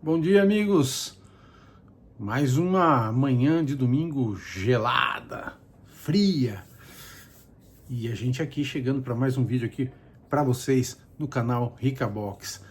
Bom dia, amigos! Mais uma manhã de domingo gelada, fria. E a gente aqui chegando para mais um vídeo aqui para vocês no canal Rica Box.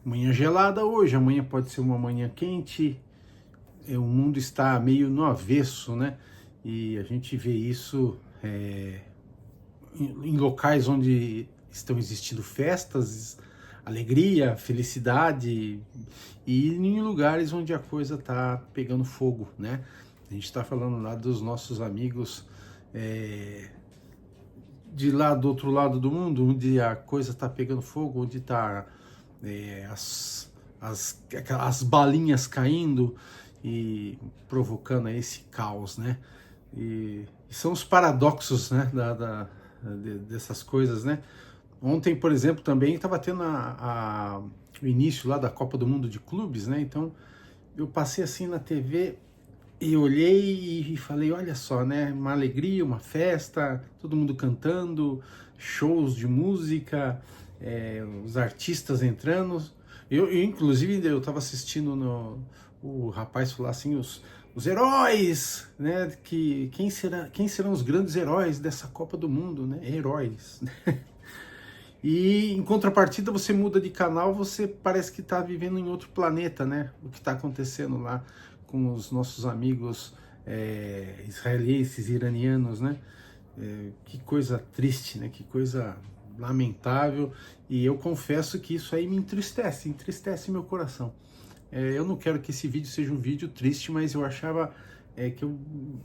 Manhã gelada hoje, amanhã pode ser uma manhã quente. O mundo está meio no avesso, né? E a gente vê isso em locais onde estão existindo festas, alegria, felicidade, e em lugares onde a coisa está pegando fogo, né? A gente está falando lá dos nossos amigos de lá do outro lado do mundo, onde a coisa está pegando fogo, onde está as balinhas caindo e provocando esse caos, né? E são os paradoxos, né, dessas coisas, né? Ontem, por exemplo, também estava tendo o início lá da Copa do Mundo de Clubes, né? Então eu passei assim na TV e olhei e falei, olha só, né? Uma alegria, uma festa, todo mundo cantando, shows de música, os artistas entrando. Inclusive, eu estava assistindo o rapaz falar assim, os heróis, né? Quem serão os grandes heróis dessa Copa do Mundo, né? Heróis, né? E em contrapartida você muda de canal, você parece que está vivendo em outro planeta, né? O que está acontecendo lá com os nossos amigos israelenses, iranianos, né? Que coisa triste, né? Que coisa lamentável. E eu confesso que isso aí me entristece meu coração. Eu não quero que esse vídeo seja um vídeo triste, mas eu achava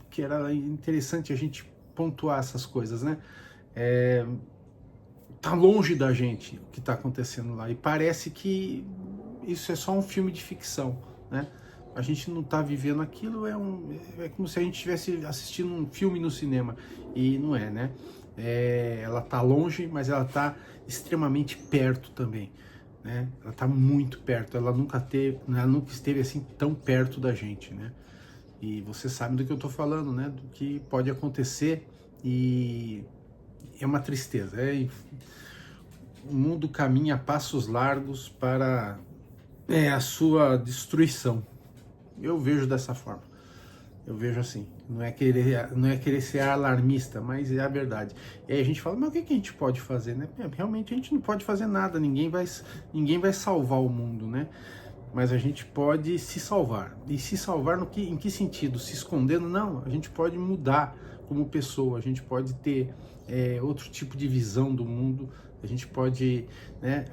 que era interessante a gente pontuar essas coisas, né? Tá longe da gente o que está acontecendo lá, e parece que isso é só um filme de ficção, né? A gente não está vivendo aquilo, é como se a gente estivesse assistindo um filme no cinema, e não é, né? Ela tá longe, mas ela tá extremamente perto também, né? Ela tá muito perto, ela nunca esteve assim tão perto da gente, né? E você sabe do que eu tô falando, né? Do que pode acontecer, e é uma tristeza. O mundo caminha a passos largos para a sua destruição. Eu vejo dessa forma. Eu vejo assim. Não é querer ser alarmista, mas é a verdade. E aí a gente fala, mas o que a gente pode fazer, né? Realmente a gente não pode fazer nada. Ninguém vai salvar o mundo, né? Mas a gente pode se salvar. E se salvar em que sentido? Se escondendo? Não. A gente pode mudar como pessoa. A gente pode ter outro tipo de visão do mundo. A gente pode, né?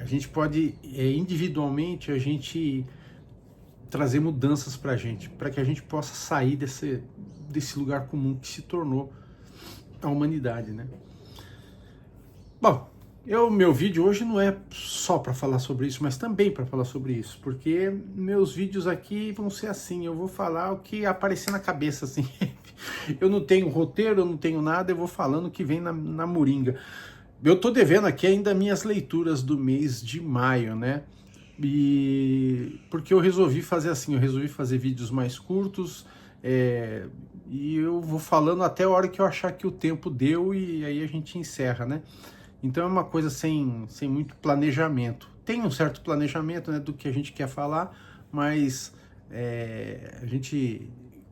Individualmente a gente trazer mudanças para que a gente possa sair desse lugar comum que se tornou a humanidade, né? Bom, meu vídeo hoje não é só para falar sobre isso, mas também para falar sobre isso, porque meus vídeos aqui vão ser assim, eu vou falar o que aparecer na cabeça, assim. Eu não tenho roteiro, eu não tenho nada, eu vou falando o que vem na moringa. Eu tô devendo aqui ainda minhas leituras do mês de maio, né? Porque eu resolvi fazer assim, eu resolvi fazer vídeos mais curtos, e eu vou falando até a hora que eu achar que o tempo deu, e aí a gente encerra, né? Então é uma coisa sem muito planejamento. Tem um certo planejamento, né, do que a gente quer falar, mas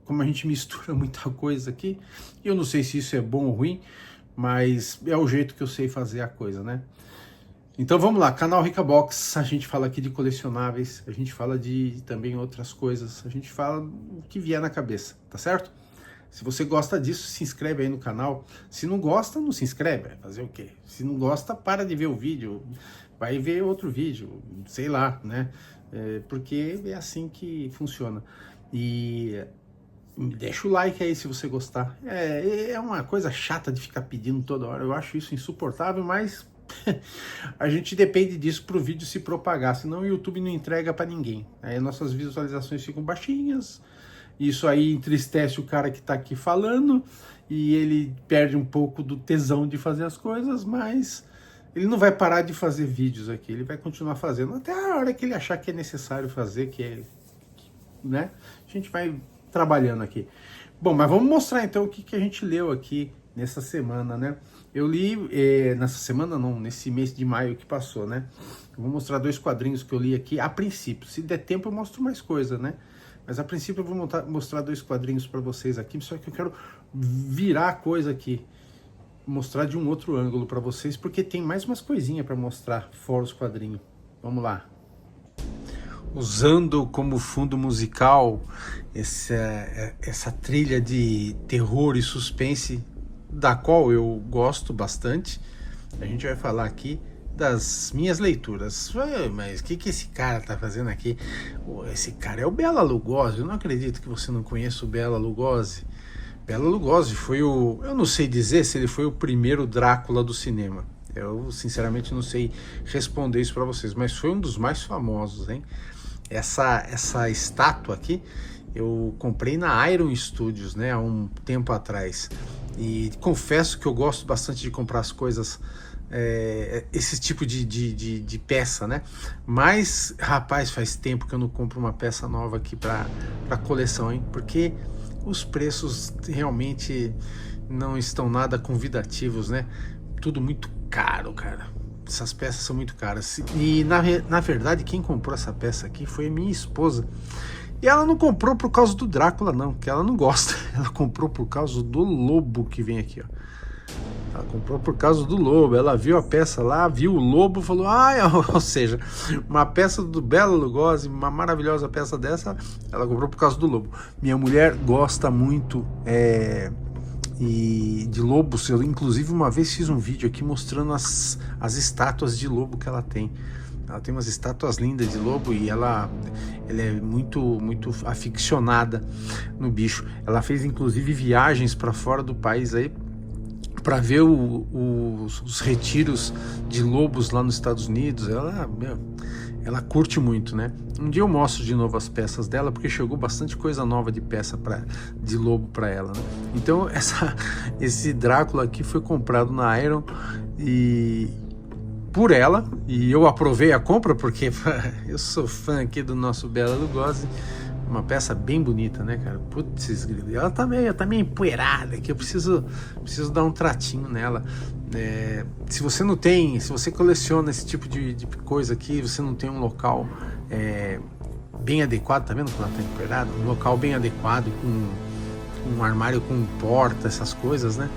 como a gente mistura muita coisa aqui, eu não sei se isso é bom ou ruim, mas é o jeito que eu sei fazer a coisa, né? Então vamos lá, canal Rica Box, a gente fala aqui de colecionáveis, a gente fala de também outras coisas, a gente fala o que vier na cabeça, tá certo? Se você gosta disso, se inscreve aí no canal. Se não gosta, não se inscreve, vai fazer o quê? Se não gosta, para de ver o vídeo, vai ver outro vídeo, sei lá, né? Porque é assim que funciona. E deixa o like aí se você gostar. É uma coisa chata de ficar pedindo toda hora, eu acho isso insuportável, mas a gente depende disso para o vídeo se propagar, senão o YouTube não entrega para ninguém. Aí nossas visualizações ficam baixinhas, isso aí entristece o cara que está aqui falando, e ele perde um pouco do tesão de fazer as coisas, mas ele não vai parar de fazer vídeos aqui, ele vai continuar fazendo até a hora que ele achar que é necessário fazer, né? A gente vai trabalhando aqui. Bom, mas vamos mostrar então o que a gente leu aqui nessa semana, né? Eu li, nessa semana não, nesse mês de maio que passou, né? Eu vou mostrar 2 quadrinhos que eu li aqui a princípio. Se der tempo eu mostro mais coisa, né? Mas a princípio eu vou mostrar 2 quadrinhos para vocês aqui, só que eu quero virar a coisa aqui, mostrar de um outro ângulo para vocês, porque tem mais umas coisinhas para mostrar fora os quadrinhos. Vamos lá. Usando como fundo musical essa trilha de terror e suspense, da qual eu gosto bastante, a gente vai falar aqui das minhas leituras. Mas o que esse cara tá fazendo aqui? Esse cara é o Bela Lugosi. Eu não acredito que você não conheça o Bela Lugosi. Bela Lugosi foi eu não sei dizer se ele foi o primeiro Drácula do cinema. Eu sinceramente não sei responder isso para vocês, mas foi um dos mais famosos, hein? Essa estátua aqui eu comprei na Iron Studios, né, há um tempo atrás. E confesso que eu gosto bastante de comprar as coisas, esse tipo de peça, né? Mas, rapaz, faz tempo que eu não compro uma peça nova aqui para coleção, hein? Porque os preços realmente não estão nada convidativos, né? Tudo muito caro, cara. Essas peças são muito caras. E na verdade, quem comprou essa peça aqui foi a minha esposa. E ela não comprou por causa do Drácula, não, que ela não gosta. Ela comprou por causa do lobo que vem aqui, ó. Ela comprou por causa do lobo. Ela viu a peça lá, viu o lobo, falou, ou seja, uma peça do Bela Lugosi, uma maravilhosa peça dessa, ela comprou por causa do lobo. Minha mulher gosta muito de lobos. Eu inclusive uma vez fiz um vídeo aqui mostrando as estátuas de lobo que ela tem. Ela tem umas estátuas lindas de lobo e ela é muito aficionada no bicho. Ela fez inclusive viagens para fora do país aí para ver os retiros de lobos lá nos Estados Unidos. Ela curte muito, né? Um dia eu mostro de novo as peças dela, porque chegou bastante coisa nova de peça de lobo para ela, né? Então esse Drácula aqui foi comprado na Iron por ela, e eu aprovei a compra porque eu sou fã aqui do nosso Bela Lugosi. Uma peça bem bonita, né, cara? Putz, ela tá meio empoeirada, que eu preciso dar um tratinho nela. Se você coleciona esse tipo de coisa aqui, você não tem um local bem adequado, tá vendo como ela tá empoeirada? Um local bem adequado, com um armário com porta, essas coisas, né?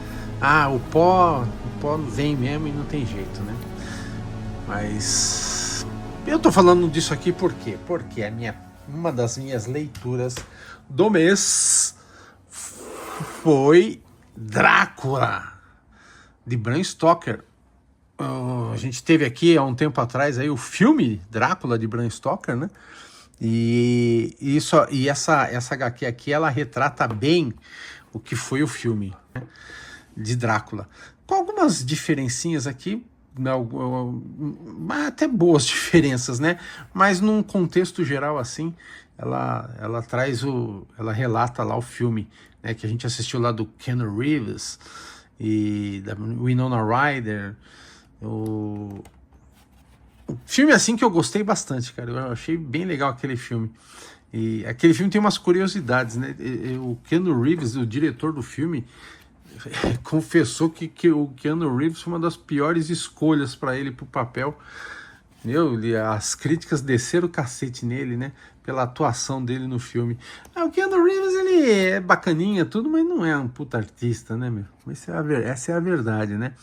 O pó vem mesmo e não tem jeito, né? Mas eu tô falando disso aqui por quê? Porque uma das minhas leituras do mês foi Drácula, de Bram Stoker. A gente teve aqui há um tempo atrás aí o filme Drácula de Bram Stoker, né? E essa HQ aqui, ela retrata bem o que foi o filme, né, de Drácula, com algumas diferencinhas aqui, até boas diferenças, né? Mas num contexto geral assim, ela relata lá o filme, né, que a gente assistiu lá do Keanu Reeves e da Winona Ryder. O filme assim que eu gostei bastante, cara. Eu achei bem legal aquele filme. E aquele filme tem umas curiosidades, né? O Keanu Reeves, o diretor do filme, confessou que o Keanu Reeves foi uma das piores escolhas para ele pro papel. As críticas desceram o cacete nele, né? Pela atuação dele no filme. O Keanu Reeves, ele é bacaninha, tudo, mas não é um puta artista, né, meu? Essa é a verdade, né?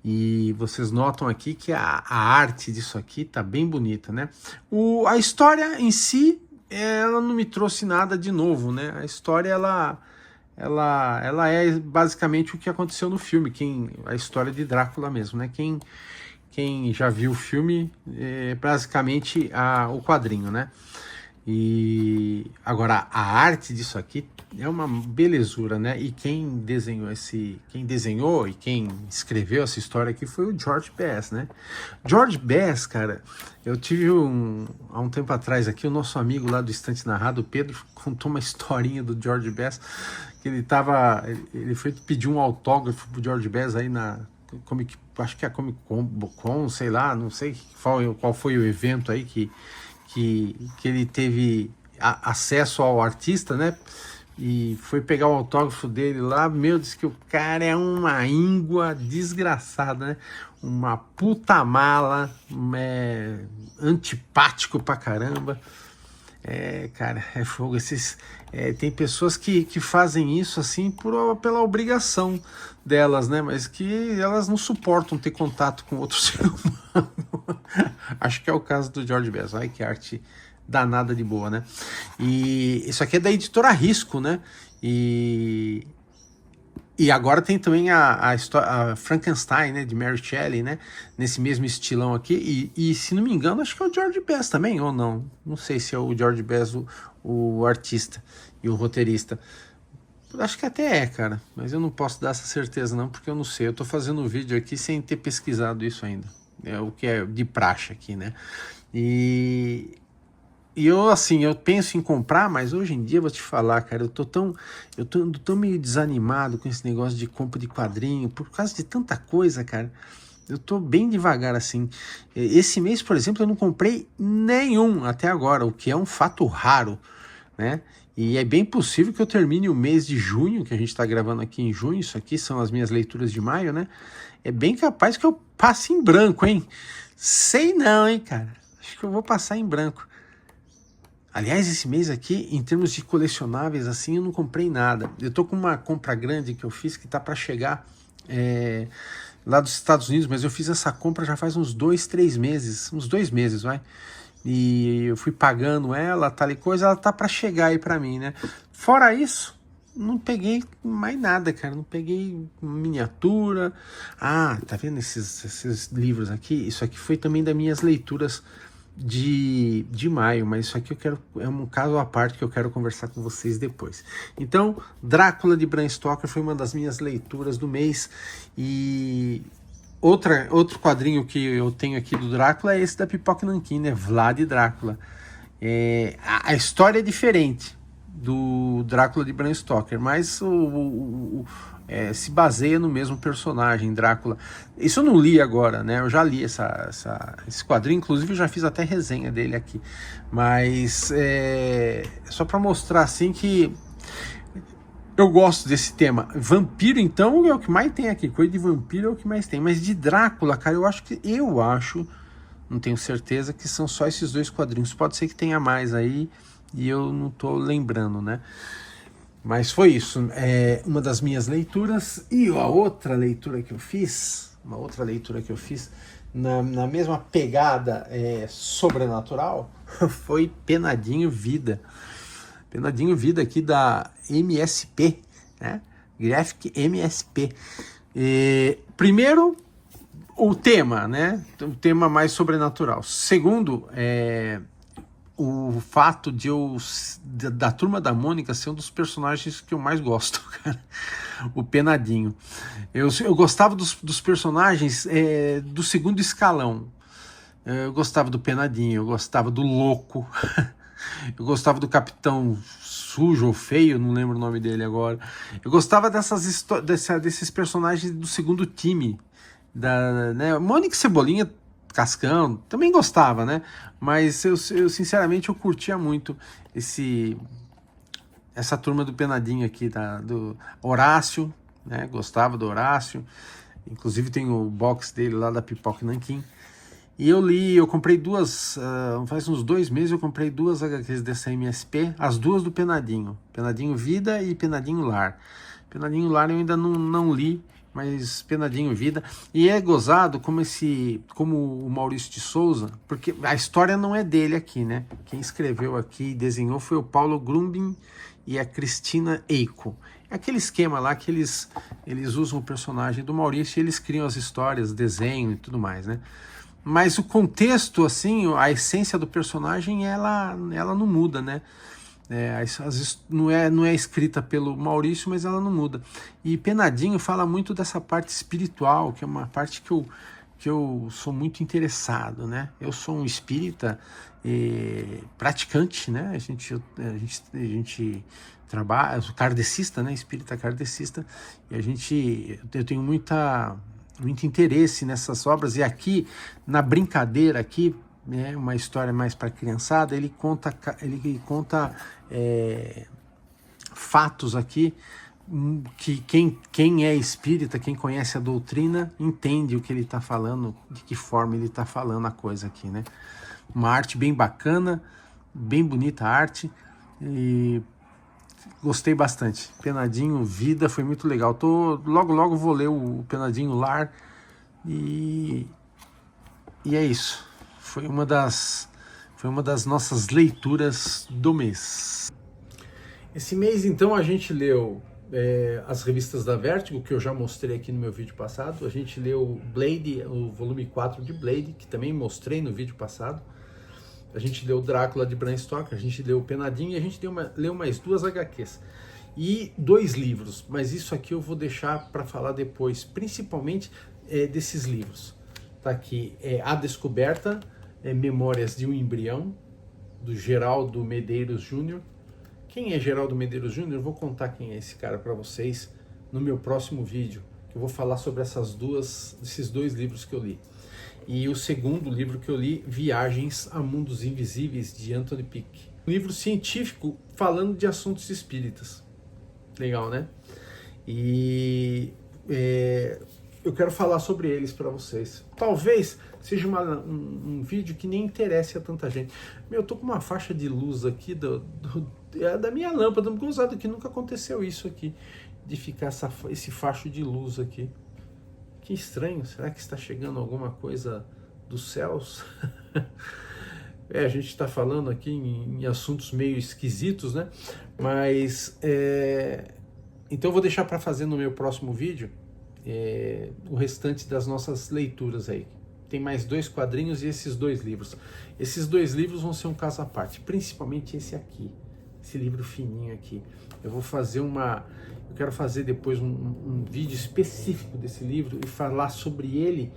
E vocês notam aqui que a arte disso aqui tá bem bonita, né? A história em si, ela não me trouxe nada de novo, né? A história, ela é basicamente o que aconteceu no filme, a história de Drácula mesmo, né? Quem já viu o filme, é basicamente o quadrinho, né? E agora a arte disso aqui é uma belezura, né? E quem desenhou e quem escreveu essa história aqui foi o George Bass, né? George Bass, cara, eu tive há um tempo atrás aqui, o nosso amigo lá do Estante Narrado, o Pedro, contou uma historinha do George Bass, que ele foi pedir um autógrafo pro George Bass aí acho que é a Comic Con, sei lá, não sei qual foi o evento aí que ele teve acesso ao artista, né? E foi pegar o autógrafo dele lá. Meu, disse que o cara é uma íngua desgraçada, né? uma puta mala, antipático pra caramba. Cara, é fogo. Tem pessoas que fazem isso assim pela obrigação delas, né? Mas que elas não suportam ter contato com outro ser humano. Acho que é o caso do George Best. Ai, que arte danada de boa, né? E isso aqui é da editora Risco, né? E agora tem também a Frankenstein, né, de Mary Shelley, né, nesse mesmo estilão aqui, e se não me engano, acho que é o George Best também, ou não? Não sei se é o George Best o artista e o roteirista. Acho que até é, cara, mas eu não posso dar essa certeza não, porque eu não sei. Eu tô fazendo um vídeo aqui sem ter pesquisado isso ainda. É o que é de praxe aqui, né? E eu, assim, eu penso em comprar, mas hoje em dia, vou te falar, cara, eu tô tão meio desanimado com esse negócio de compra de quadrinho, por causa de tanta coisa, cara. Eu tô bem devagar, assim. Esse mês, por exemplo, eu não comprei nenhum até agora, o que é um fato raro, né? E é bem possível que eu termine o mês de junho, que a gente tá gravando aqui em junho, isso aqui são as minhas leituras de maio, né? É bem capaz que eu passe em branco, hein? Sei não, hein, cara. Acho que eu vou passar em branco. Aliás, esse mês aqui, em termos de colecionáveis, assim, eu não comprei nada. Eu tô com uma compra grande que eu fiz, que tá para chegar lá dos Estados Unidos, mas eu fiz essa compra já faz uns 2 meses, uns 2 meses, vai. E eu fui pagando ela, tal e coisa, ela tá para chegar aí para mim, né? Fora isso, não peguei mais nada, cara. Não peguei miniatura. Ah, tá vendo esses livros aqui? Isso aqui foi também das minhas leituras de maio, mas isso aqui é um caso à parte que eu quero conversar com vocês depois. Então, Drácula de Bram Stoker foi uma das minhas leituras do mês. E outro quadrinho que eu tenho aqui do Drácula é esse da Pipoca Nanquim, né? Vlad Drácula. A história é diferente do Drácula de Bram Stoker, mas se baseia no mesmo personagem, Drácula. Isso eu não li agora, né? Eu já li esse quadrinho, inclusive eu já fiz até resenha dele aqui. Mas só para mostrar assim que eu gosto desse tema. Vampiro, então, é o que mais tem aqui. Coisa de vampiro é o que mais tem. Mas de Drácula, cara, eu acho, não tenho certeza, que são só esses 2 quadrinhos. Pode ser que tenha mais aí e eu não tô lembrando, né? Mas foi isso, uma das minhas leituras. E a outra leitura que eu fiz, na mesma pegada sobrenatural, foi Penadinho Vida. Penadinho Vida aqui da MSP, né? Graphic MSP. Primeiro, o tema, né? O tema mais sobrenatural. Segundo, o fato da Turma da Mônica ser um dos personagens que eu mais gosto, cara. O Penadinho. Eu gostava dos personagens do segundo escalão. Eu gostava do Penadinho, eu gostava do Louco, eu gostava do Capitão Sujo ou Feio, não lembro o nome dele agora. Eu gostava desses personagens do segundo time. Né? Mônica e Cebolinha Cascão, também gostava, né? Mas eu sinceramente eu curtia muito essa turma do Penadinho aqui, do Horácio, né? Gostava do Horácio, inclusive tem o box dele lá da Pipoca Nanquim. E eu comprei faz uns 2 meses eu comprei 2 HQs dessa MSP, as 2 do Penadinho, Penadinho Vida e Penadinho Lar. Penadinho Lar eu ainda não li, mas Penadinho Vida. E é gozado como o Maurício de Souza, porque a história não é dele aqui, né? Quem escreveu aqui e desenhou foi o Paulo Grumbin e a Cristina Eiko. É aquele esquema lá que eles usam o personagem do Maurício e eles criam as histórias, desenho e tudo mais, né? Mas o contexto, assim, a essência do personagem, ela não muda, né? Às vezes não é escrita pelo Maurício, mas ela não muda. E Penadinho fala muito dessa parte espiritual, que é uma parte que eu sou muito interessado, né? Eu sou um espírita praticante, né? A gente trabalha, eu sou kardecista, né? Espírita kardecista, e eu tenho muito interesse nessas obras. E aqui, na brincadeira aqui, uma história mais para criançada, ele conta fatos aqui que quem é espírita, quem conhece a doutrina, entende o que ele está falando, de que forma ele está falando a coisa aqui, né? Uma arte bem bacana, bem bonita a arte, e gostei bastante. Penadinho Vida foi muito legal. Logo vou ler o Penadinho Lar, e é isso. Foi uma das nossas leituras do mês. Esse mês, então, a gente leu as revistas da Vertigo, que eu já mostrei aqui no meu vídeo passado. A gente leu Blade, o volume 4 de Blade, que também mostrei no vídeo passado. A gente leu Drácula de Bram Stoker, a gente leu Penadinho, e a gente leu mais 2 HQs. E 2 livros, mas isso aqui eu vou deixar para falar depois, principalmente desses livros. Tá aqui, A Descoberta, Memórias de um Embrião, do Geraldo Medeiros Júnior. Quem é Geraldo Medeiros Júnior? Eu vou contar quem é esse cara para vocês no meu próximo vídeo, que eu vou falar sobre esses 2 livros que eu li. E o segundo livro que eu li, Viagens a Mundos Invisíveis, de Anthony Peck. Um livro científico falando de assuntos espíritas. Legal, né? E eu quero falar sobre eles para vocês. Talvez seja um vídeo que nem interesse a tanta gente. Eu tô com uma faixa de luz aqui da minha lâmpada, usado que nunca aconteceu isso aqui, de ficar esse facho de luz aqui. Que estranho, será que está chegando alguma coisa dos céus? A gente está falando aqui em assuntos meio esquisitos, né? Mas, então eu vou deixar para fazer no meu próximo vídeo o restante das nossas leituras aí. Tem mais 2 quadrinhos e esses 2 livros. Esses 2 livros vão ser um caso à parte, principalmente esse aqui, esse livro fininho aqui. Eu quero fazer depois um vídeo específico desse livro e falar sobre ele,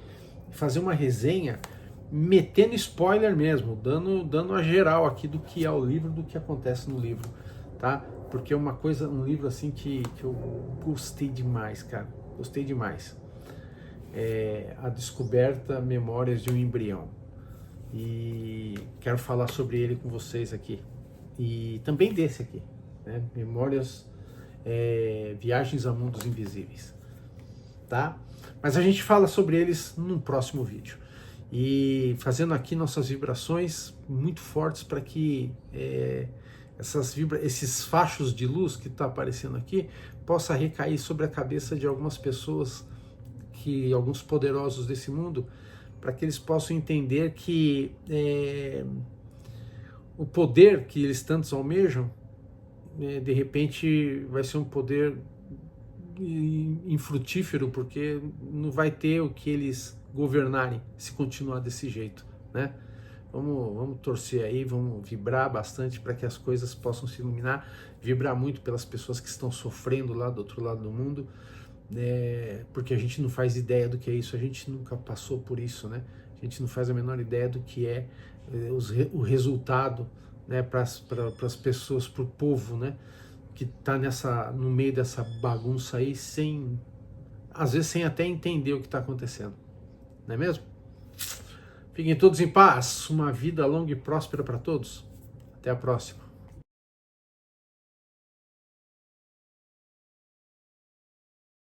fazer uma resenha, metendo spoiler mesmo, dando a geral aqui do que é o livro, do que acontece no livro, tá? Porque é um livro assim que eu gostei demais, cara, gostei demais. A Descoberta, Memórias de um Embrião. E quero falar sobre ele com vocês aqui. E também desse aqui, né? Memórias, Viagens a Mundos Invisíveis, tá? Mas a gente fala sobre eles num próximo vídeo. E fazendo aqui nossas vibrações muito fortes para que esses fachos de luz que está aparecendo aqui possa recair sobre a cabeça de algumas pessoas, alguns poderosos desse mundo, para que eles possam entender que o poder que eles tantos almejam, de repente vai ser um poder infrutífero, porque não vai ter o que eles governarem se continuar desse jeito, né? Vamos torcer aí, vamos vibrar bastante para que as coisas possam se iluminar, vibrar muito pelas pessoas que estão sofrendo lá do outro lado do mundo, porque a gente não faz ideia do que é isso, a gente nunca passou por isso, né? A gente não faz a menor ideia do que é o resultado, né, para as pessoas, para o povo, né, que está no meio dessa bagunça aí, às vezes sem até entender o que está acontecendo, não é mesmo? Fiquem todos em paz, uma vida longa e próspera para todos. Até a próxima.